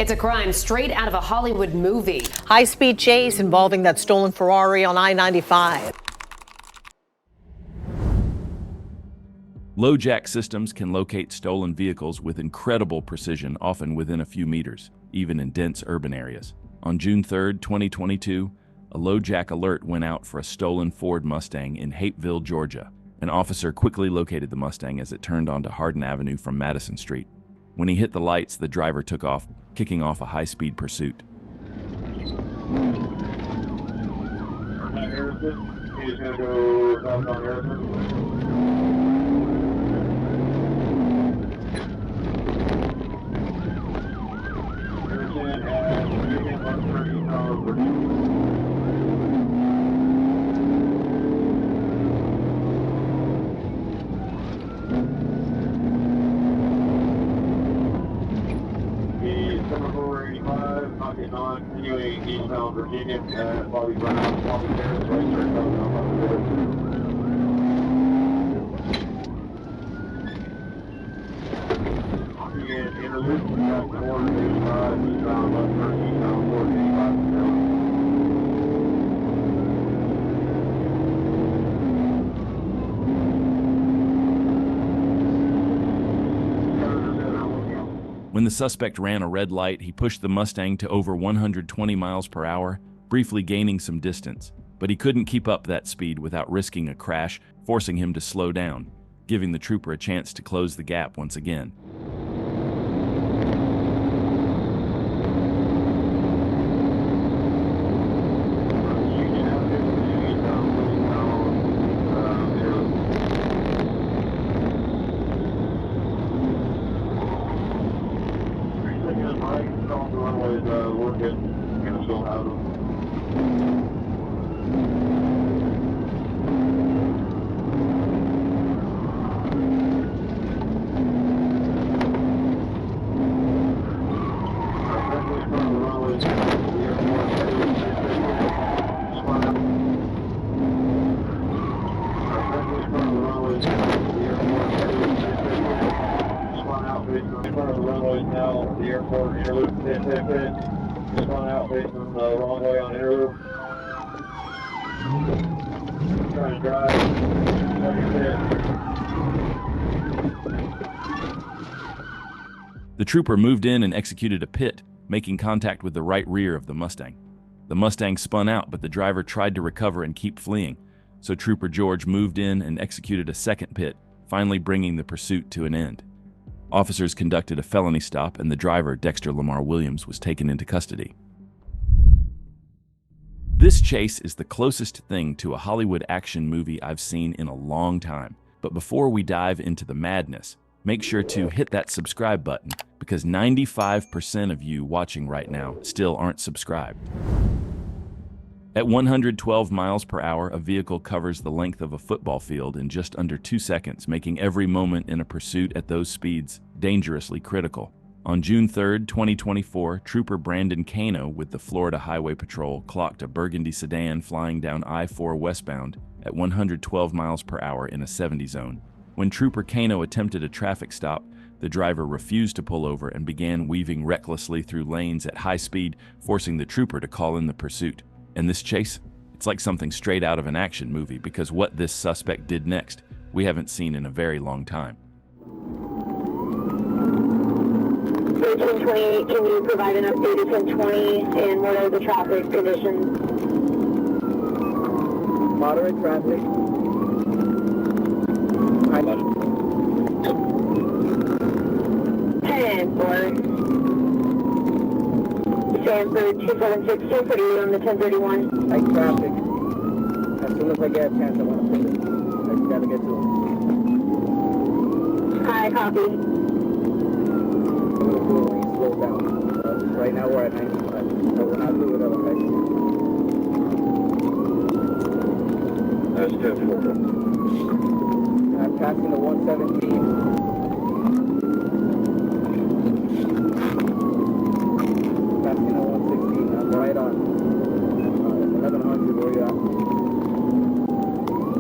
It's a crime straight out of a Hollywood movie. High-speed chase involving that stolen Ferrari on I-95. LoJack systems can locate stolen vehicles with incredible precision, often within a few meters, even in dense urban areas. On June 3, 2022, a LoJack alert went out for a stolen Ford Mustang in Hapeville, Georgia. An officer quickly located the Mustang as it turned onto Hardin Avenue from Madison Street. When he hit the lights, the driver took off, kicking off a high-speed pursuit. He's going to go south on Harrison. Continuing eastbound Virginia at Bobby Brown, Bobby Terrace, right there, coming up on the road. Again, interloop, back to 485, eastbound left turn, eastbound 485. When the suspect ran a red light, he pushed the Mustang to over 120 miles per hour, briefly gaining some distance. But he couldn't keep up that speed without risking a crash, forcing him to slow down, giving the trooper a chance to close the gap once again. The airport interloop, just going out facing the wrong way on interloop. Trying to drive. The trooper moved in and executed a pit, making contact with the right rear of the Mustang. The Mustang spun out, but the driver tried to recover and keep fleeing, so Trooper George moved in and executed a second pit, finally bringing the pursuit to an end. Officers conducted a felony stop, and the driver, Dexter Lamar Williams, was taken into custody. This chase is the closest thing to a Hollywood action movie I've seen in a long time. But before we dive into the madness, make sure to hit that subscribe button, because 95% of you watching right now still aren't subscribed. At 112 miles per hour, a vehicle covers the length of a football field in just under 2 seconds, making every moment in a pursuit at those speeds dangerously critical. On June 3, 2024, Trooper Brandon Cano with the Florida Highway Patrol clocked a burgundy sedan flying down I-4 westbound at 112 miles per hour in a 70 zone. When Trooper Cano attempted a traffic stop, the driver refused to pull over and began weaving recklessly through lanes at high speed, forcing the trooper to call in the pursuit. And this chase? It's like something straight out of an action movie, because what this suspect did next, we haven't seen in a very long time. 1028, can you provide an update to 1020, and what are the traffic conditions? Moderate traffic. 10-4. Sanford 276, Sanford, are you on the 1031? Light traffic. As soon as I get a chance, I want to put it. I just gotta get to it. Hi, copy. I'm gonna do it when you slow down. Right now we're at 95. I will not do it otherwise. That's 10-4. I'm passing the 117. Right on 1100, where you at?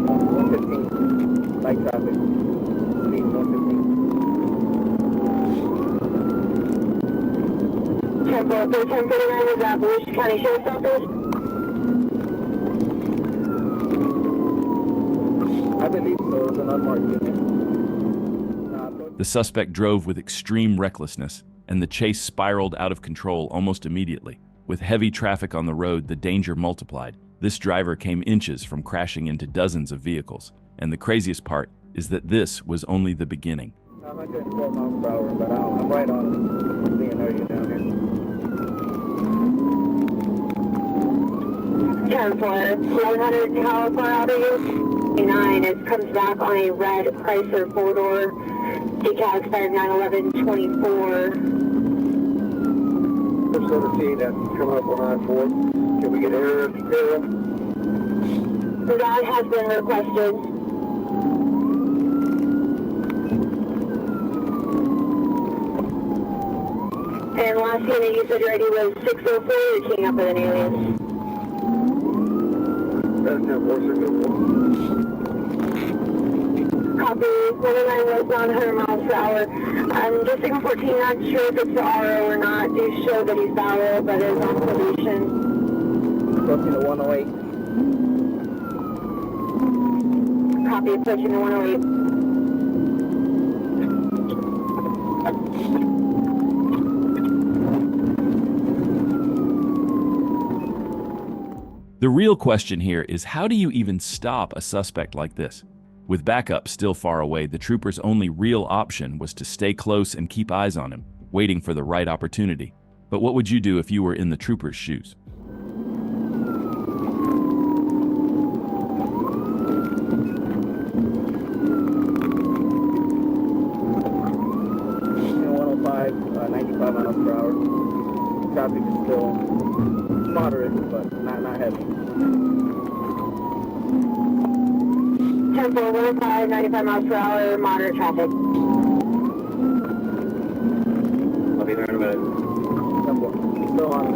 115, light traffic, speed 115. 10-4, 1049 is at Volusia County Sheriff's Office. I believe so. It was an unmarked unit. The suspect drove with extreme recklessness, and the chase spiraled out of control almost immediately. With heavy traffic on the road, the danger multiplied. This driver came inches from crashing into dozens of vehicles. And the craziest part is that this was only the beginning. 112 miles per hour, but I'm right on DNR down here. 10-4, 100 California Avenue. 9, it comes back on a red Chrysler 4-door. Decal expired 9/11/24. 17, that's coming up on I-4. Can we get air? That has been requested. And last unit you said your ID was 604, you're keying up with an alias. That's 10-4, 604. Copy, 109 westbound, 100 miles per hour. I'm just taking 14, not sure if it's the RO or not. Do show that he's valid, but is on probation. Approaching the 108. Copy, approaching the 108. The real question here is, how do you even stop a suspect like this? With backup still far away, the trooper's only real option was to stay close and keep eyes on him, waiting for the right opportunity. But what would you do if you were in the trooper's shoes? You know, 105, 95 miles per hour. Traffic is still moderate, but not heavy. 10-4, 105, 95 miles per hour, moderate traffic. I'll be there in a minute. Still on.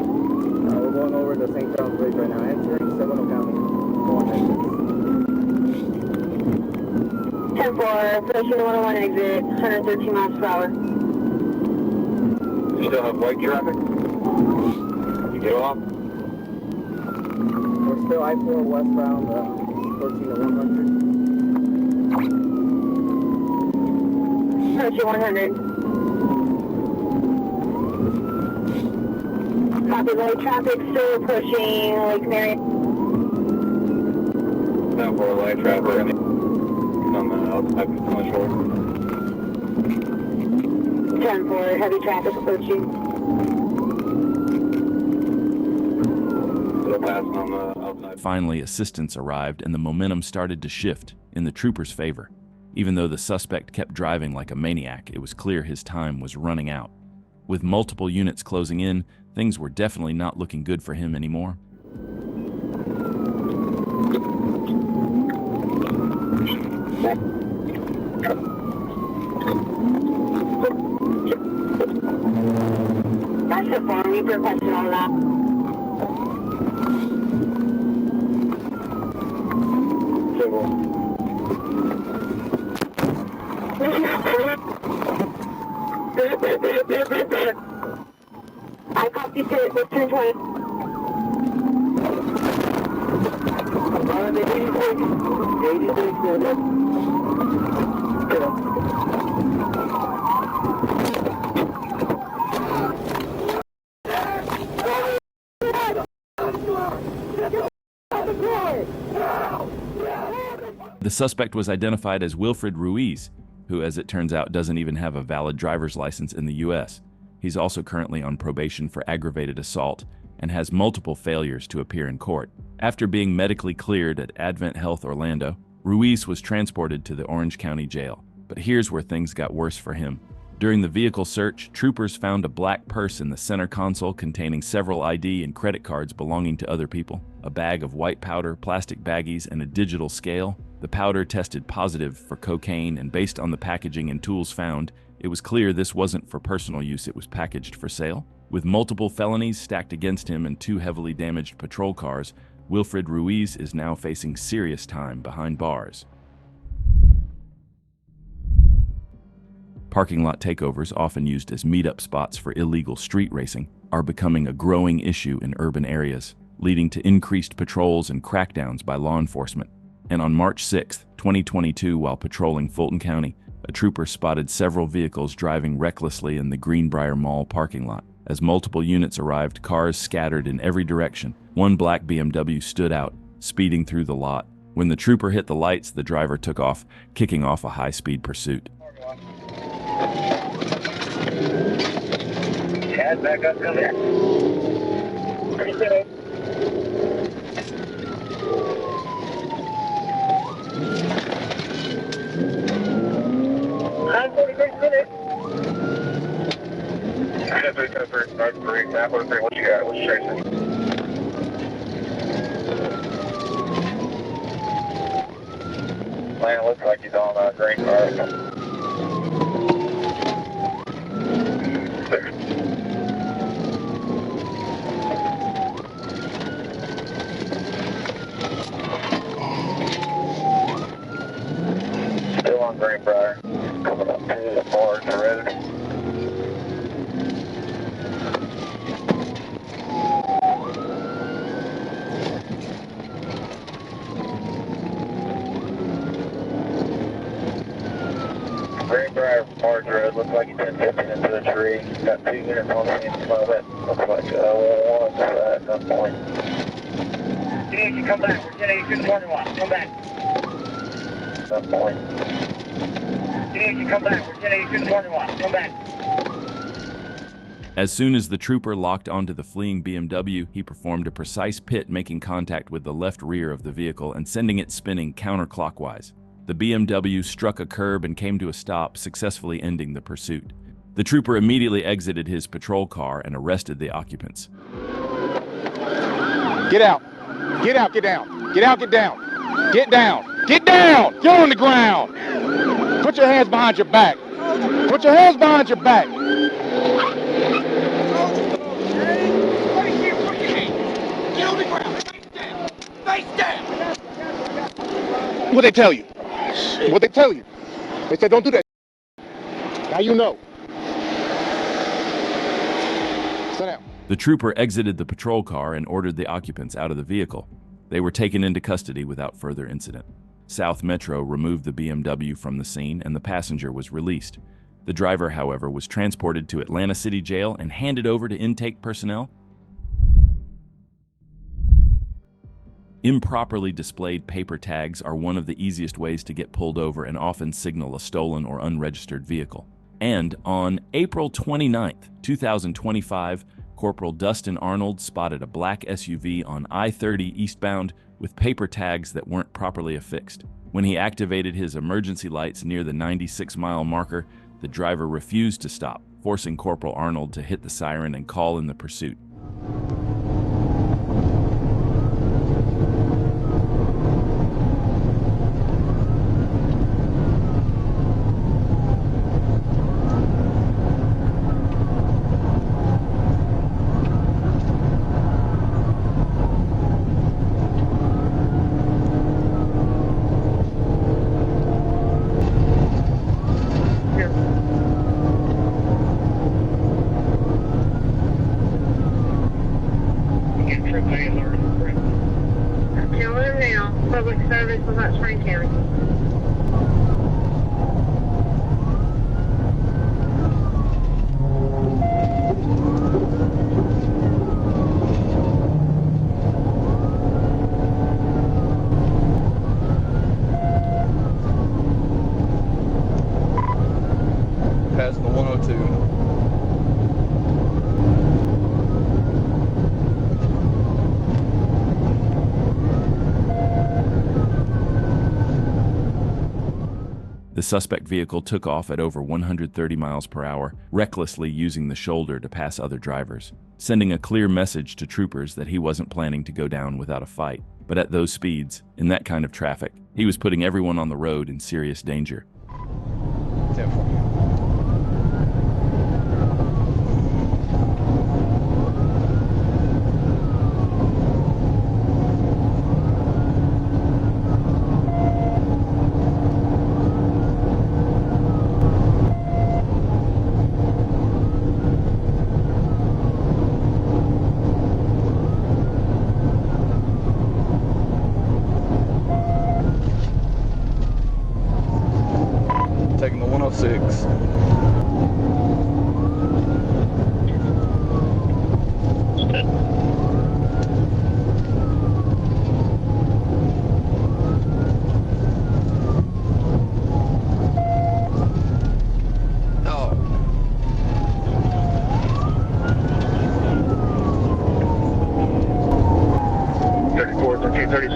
We're going over the St. Charles Bridge right now, entering Seminole County. Going exit. 10-4, approaching the 101 exit, 113 miles per hour. You still have white traffic? You get off? We're still I-4 westbound, 14 to 100. Approaching 100. Copy, light traffic still approaching Lake Mary. Now for light traffic on the outside of the shore. 10-4, heavy traffic approaching. Still passing on the outside. Finally, assistance arrived and the momentum started to shift in the trooper's favor. Even though the suspect kept driving like a maniac, it was clear his time was running out. With multiple units closing in, things were definitely not looking good for him anymore. That's the form, we requested all that. Civil. I copy to 1020. 86. The suspect was identified as Wilfred Ruiz, who, as it turns out, doesn't even have a valid driver's license in the U.S. He's also currently on probation for aggravated assault and has multiple failures to appear in court. After being medically cleared at Advent Health Orlando, Ruiz was transported to the Orange County Jail. But here's where things got worse for him. During the vehicle search, troopers found a black purse in the center console containing several ID and credit cards belonging to other people, a bag of white powder, plastic baggies, and a digital scale. The powder tested positive for cocaine, and based on the packaging and tools found, it was clear this wasn't for personal use, it was packaged for sale. With multiple felonies stacked against him and 2 heavily damaged patrol cars, Wilfred Ruiz is now facing serious time behind bars. Parking lot takeovers, often used as meetup spots for illegal street racing, are becoming a growing issue in urban areas, leading to increased patrols and crackdowns by law enforcement. And on March 6, 2022, while patrolling Fulton County, a trooper spotted several vehicles driving recklessly in the Greenbrier Mall parking lot. As multiple units arrived, cars scattered in every direction. One black BMW stood out, speeding through the lot. When the trooper hit the lights, the driver took off, kicking off a high-speed pursuit. Chad, back up, come here. I'm 46 minutes. What you got? What you chasing? Man, looks like he's on a green car. Still on Greenbrier. Coming up to the bar to Reddit. Greenbrier Forge Road, looks like he's 10-15 into the tree. Got 2 units on the scene at the moment. Looks like one at some point. You come back. We're getting you to the morning walk. Come back. At some point. You come back. We're getting you to the morning walk. Come back. As soon as the trooper locked onto the fleeing BMW, he performed a precise pit, making contact with the left rear of the vehicle and sending it spinning counterclockwise. The BMW struck a curb and came to a stop, successfully ending the pursuit. The trooper immediately exited his patrol car and arrested the occupants. Get out. Get out, get down. Get out, get down. Get down. Get down! You're on the ground! Put your hands behind your back. Put your hands behind your back. Get on the ground. Face down. Face down. What they tell you? What they tell you? They said don't do that. Now you know. Sit down. The trooper exited the patrol car and ordered the occupants out of the vehicle. They were taken into custody without further incident. South Metro removed the BMW from the scene and the passenger was released. The driver, however, was transported to Atlanta City Jail and handed over to intake personnel. Improperly displayed paper tags are one of the easiest ways to get pulled over and often signal a stolen or unregistered vehicle. And on April 29, 2025, Corporal Dustin Arnold spotted a black SUV on I-30 eastbound with paper tags that weren't properly affixed. When he activated his emergency lights near the 96-mile marker, the driver refused to stop, forcing Corporal Arnold to hit the siren and call in the pursuit. Public service was at Spring County. Past the 102. The suspect vehicle took off at over 130 miles per hour, recklessly using the shoulder to pass other drivers, sending a clear message to troopers that he wasn't planning to go down without a fight. But at those speeds, in that kind of traffic, he was putting everyone on the road in serious danger. 10-4. 106.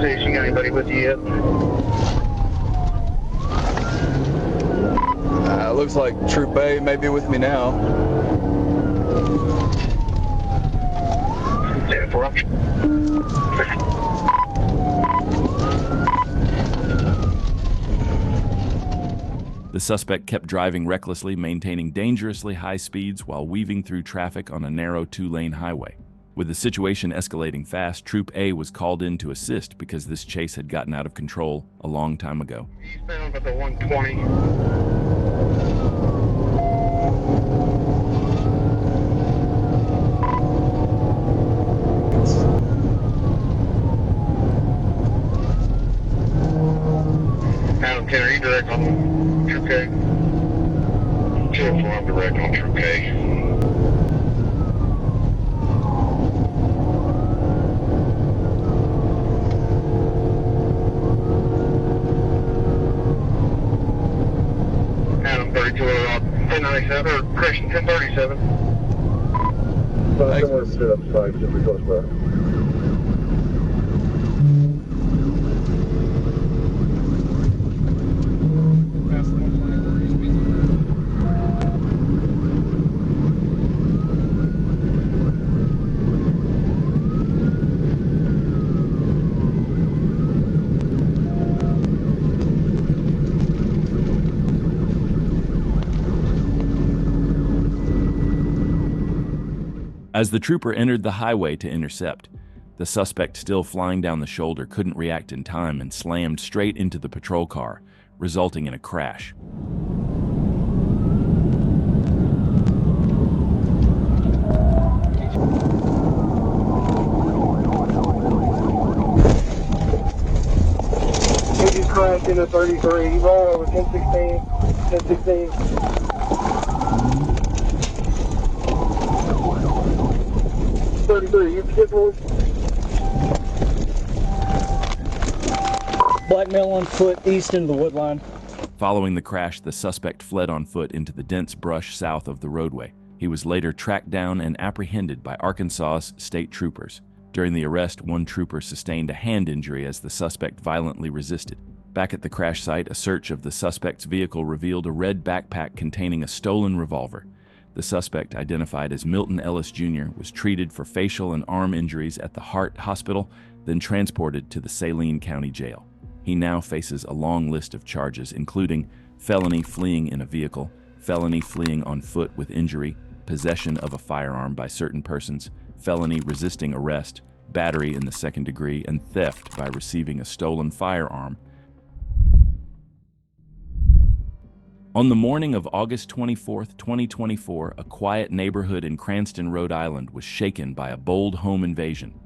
You got anybody with you yet? Looks like Troop A may be with me now. The suspect kept driving recklessly, maintaining dangerously high speeds while weaving through traffic on a narrow two-lane highway. With the situation escalating fast, Troop A was called in to assist because this chase had gotten out of control a long time ago. Eastbound at the 120. Adam Kenner, you direct on Troop K? 204, I'm direct on Troop K. Adam 32 on 1097 or correction 1037. Thanks. Sit up side, should be close by. As the trooper entered the highway to intercept, the suspect, still flying down the shoulder, couldn't react in time and slammed straight into the patrol car, resulting in a crash. He just crashed into 33. He rolled over 1016, 1016. 33, you get one? Black male on foot east into the wood line. Following the crash, the suspect fled on foot into the dense brush south of the roadway. He was later tracked down and apprehended by Arkansas's state troopers. During the arrest, one trooper sustained a hand injury as the suspect violently resisted. Back at the crash site, a search of the suspect's vehicle revealed a red backpack containing a stolen revolver. The suspect, identified as Milton Ellis Jr., was treated for facial and arm injuries at the Hart Hospital, then transported to the Saline County Jail. He now faces a long list of charges, including felony fleeing in a vehicle, felony fleeing on foot with injury, possession of a firearm by certain persons, felony resisting arrest, battery in the second degree, and theft by receiving a stolen firearm. On the morning of August 24, 2024, a quiet neighborhood in Cranston, Rhode Island was shaken by a bold home invasion.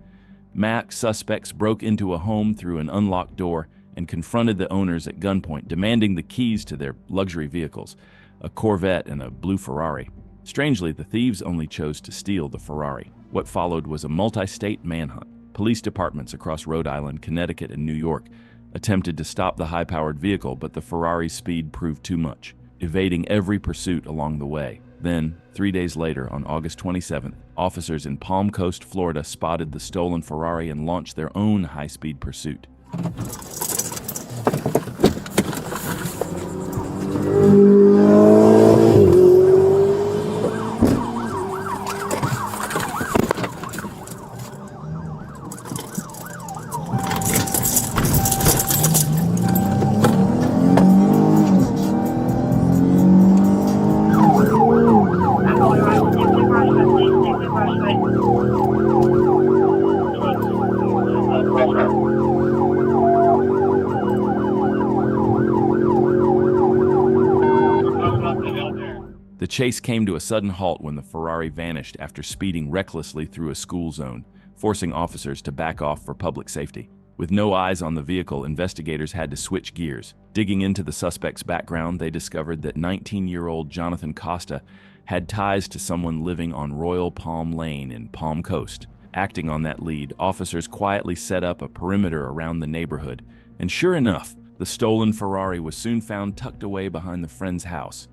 MAC suspects broke into a home through an unlocked door and confronted the owners at gunpoint, demanding the keys to their luxury vehicles, a Corvette and a blue Ferrari. Strangely, the thieves only chose to steal the Ferrari. What followed was a multi-state manhunt. Police departments across Rhode Island, Connecticut, and New York attempted to stop the high-powered vehicle, but the Ferrari's speed proved too much, evading every pursuit along the way. Then, 3 days later, on August 27th, officers in Palm Coast, Florida, spotted the stolen Ferrari and launched their own high-speed pursuit. The chase came to a sudden halt when the Ferrari vanished after speeding recklessly through a school zone, forcing officers to back off for public safety. With no eyes on the vehicle, investigators had to switch gears. Digging into the suspect's background, they discovered that 19-year-old Jonathan Costa had ties to someone living on Royal Palm Lane in Palm Coast. Acting on that lead, officers quietly set up a perimeter around the neighborhood, and sure enough, the stolen Ferrari was soon found tucked away behind the friend's house.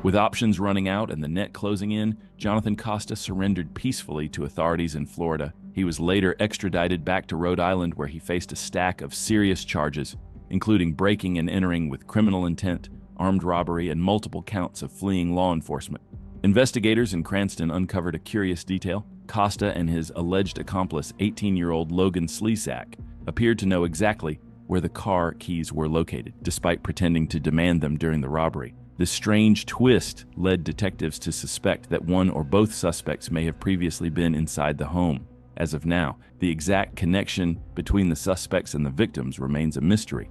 With options running out and the net closing in, Jonathan Costa surrendered peacefully to authorities in Florida. He was later extradited back to Rhode Island, where he faced a stack of serious charges, including breaking and entering with criminal intent, armed robbery, and multiple counts of fleeing law enforcement. Investigators in Cranston uncovered a curious detail. Costa and his alleged accomplice, 18-year-old Logan Slesak, appeared to know exactly where the car keys were located, despite pretending to demand them during the robbery. This strange twist led detectives to suspect that one or both suspects may have previously been inside the home. As of now, the exact connection between the suspects and the victims remains a mystery.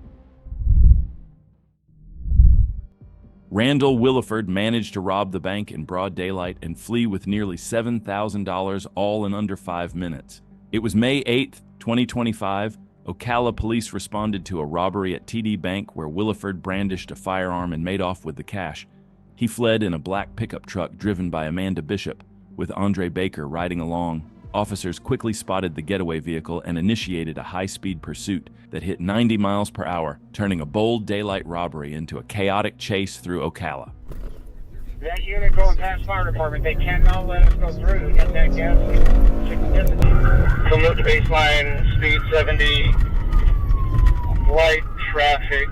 Randall Williford managed to rob the bank in broad daylight and flee with nearly $7,000, all in under 5 minutes. It was May 8, 2025. Ocala police responded to a robbery at TD Bank where Williford brandished a firearm and made off with the cash. He fled in a black pickup truck driven by Amanda Bishop, with Andre Baker riding along. Officers quickly spotted the getaway vehicle and initiated a high-speed pursuit that hit 90 miles per hour, turning a bold daylight robbery into a chaotic chase through Ocala. That unit going past fire department, they cannot let us go through. Get that gas. Come up to baseline, speed 70, light traffic.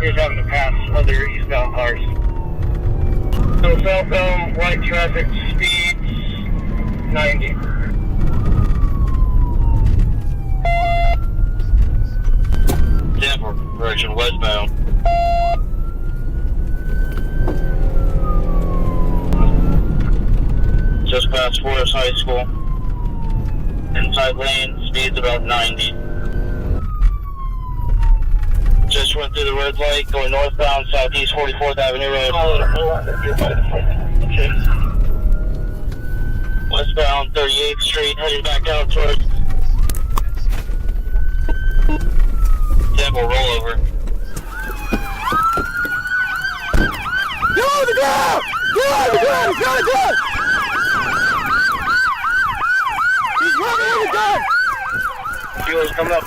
He's having to pass other eastbound cars. So southbound, light traffic, speed 90. Tampa, direction westbound. Just past Forest High School. Inside lane, speed's about 90. Just went through the red light, going northbound, southeast 44th Avenue Road. Okay. Westbound 38th Street, heading back out towards Temple rollover. Get on the ground! Get on the ground! Get on the ground! He's running on the gun! Fuel's coming up.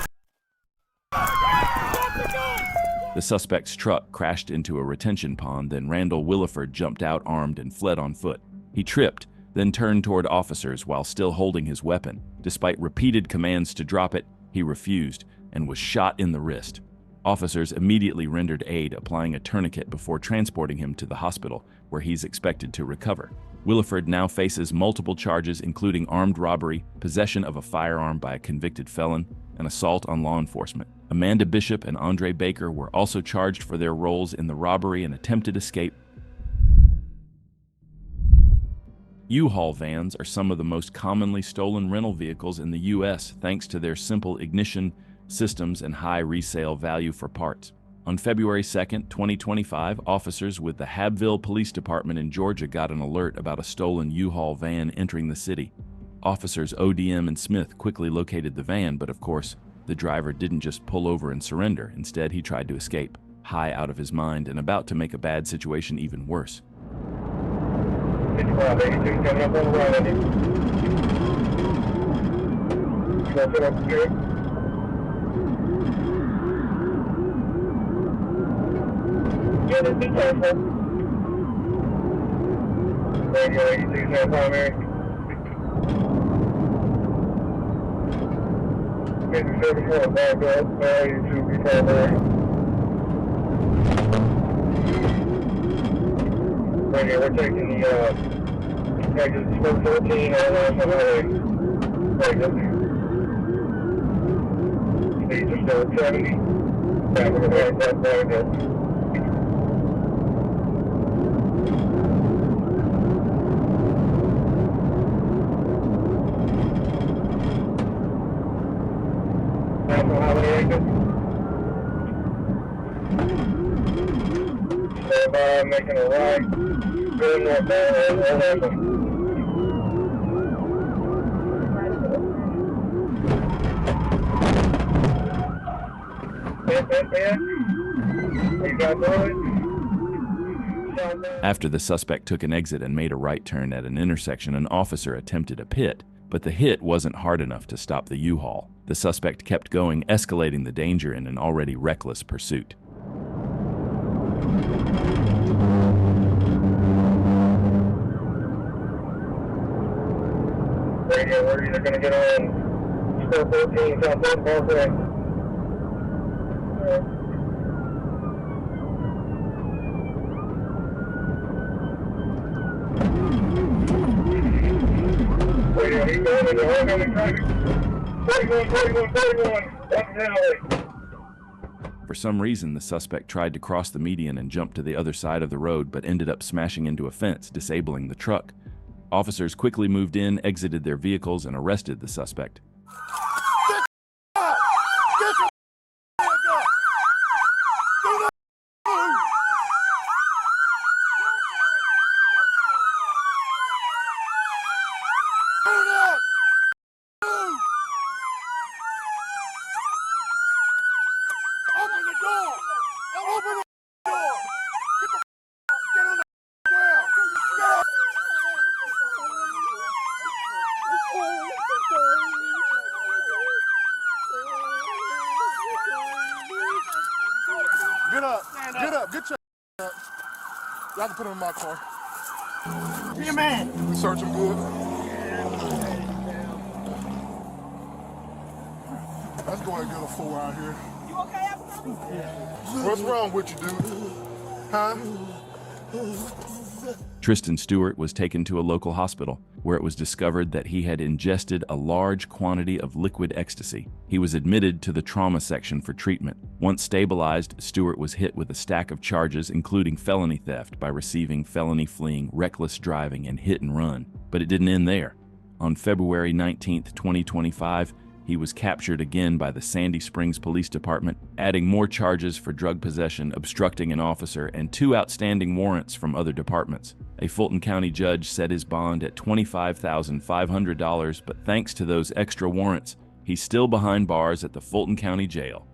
The suspect's truck crashed into a retention pond, then Randall Williford jumped out armed and fled on foot. He tripped, then turned toward officers while still holding his weapon. Despite repeated commands to drop it, he refused and was shot in the wrist. Officers immediately rendered aid, applying a tourniquet before transporting him to the hospital, where he's expected to recover. Williford now faces multiple charges, including armed robbery, possession of a firearm by a convicted felon, and assault on law enforcement. Amanda Bishop and Andre Baker were also charged for their roles in the robbery and attempted escape. U-Haul vans are some of the most commonly stolen rental vehicles in the U.S. thanks to their simple ignition systems and high resale value for parts. On February 2, 2025, officers with the Habville Police Department in Georgia got an alert about a stolen U-Haul van entering the city. Officers ODM and Smith quickly located the van, but of course, the driver didn't just pull over and surrender. Instead, he tried to escape, high out of his mind and about to make a bad situation even worse. Coming up on the right. Nothing up straight. Yeah, be careful. Radio 86 on primary. Maybe 74 back up. Now you should be primary. Radio, we're taking the exit 14 on highway. Speeds are still at 70. Yeah, we're going to have that back up. making a right. Going northbound, 11. After the suspect took an exit and made a right turn at an intersection, an officer attempted a pit, but the hit wasn't hard enough to stop the U-Haul. The suspect kept going, escalating the danger in an already reckless pursuit. Radio, we're either going to get on Square 14 Southwest Parkway. Radio, he's going into oncoming traffic. 41, up and alley. For some reason, the suspect tried to cross the median and jump to the other side of the road, but ended up smashing into a fence, disabling the truck. Officers quickly moved in, exited their vehicles, and arrested the suspect. Get up, get your up. Y'all can put him in my car. Be a man. We search him good. Let's go ahead and get a fool out here. You okay, Abby? What's wrong with you, dude? Huh? Tristan Stewart was taken to a local hospital, where it was discovered that he had ingested a large quantity of liquid ecstasy. He was admitted to the trauma section for treatment. Once stabilized, Stewart was hit with a stack of charges, including felony theft by receiving felony fleeing, reckless driving, and hit and run. But it didn't end there. On February 19, 2025, he was captured again by the Sandy Springs Police Department, adding more charges for drug possession, obstructing an officer, and 2 outstanding warrants from other departments. A Fulton County judge set his bond at $25,500, but thanks to those extra warrants, he's still behind bars at the Fulton County Jail.